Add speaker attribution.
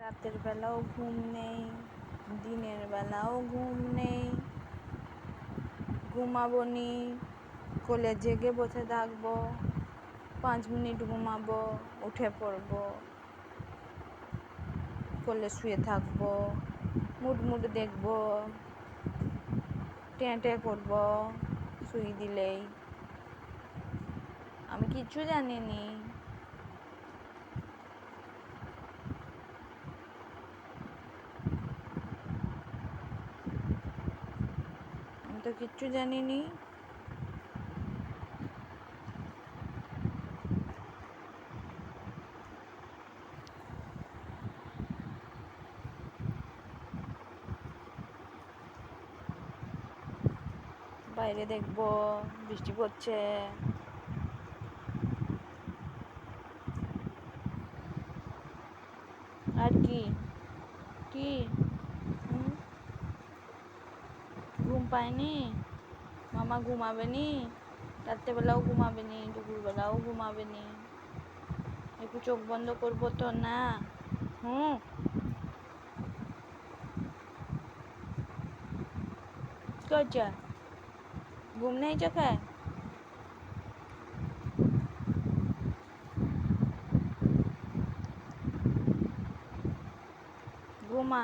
Speaker 1: রাতের বেলাও ঘুম নেই, দিনের বেলাও ঘুম নেই। ঘুমাবো নি, কোলে জেগে বসে থাকবো, 5 মিনিট ঘুমাবো, উঠে পড়বো, কোলে শুয়ে থাকবো, মুড দেখবো, টেঁ করবো সুই দিলেই। আমি কিচ্ছু জানিনি। আমি তো কিচ্ছু জানিনি। বাইরে দেখবো বৃষ্টি পড়ছে। আর কি কি ঘুম পায়নি? মামা ঘুমাবে নি? রাত্রেবেলাও ঘুমাবে নি, দুপুরবেলাও ঘুমাবে নি? একটু চোখ বন্ধ করবো তো না? করছে ঘুম নেই চোখে? ঘুমা।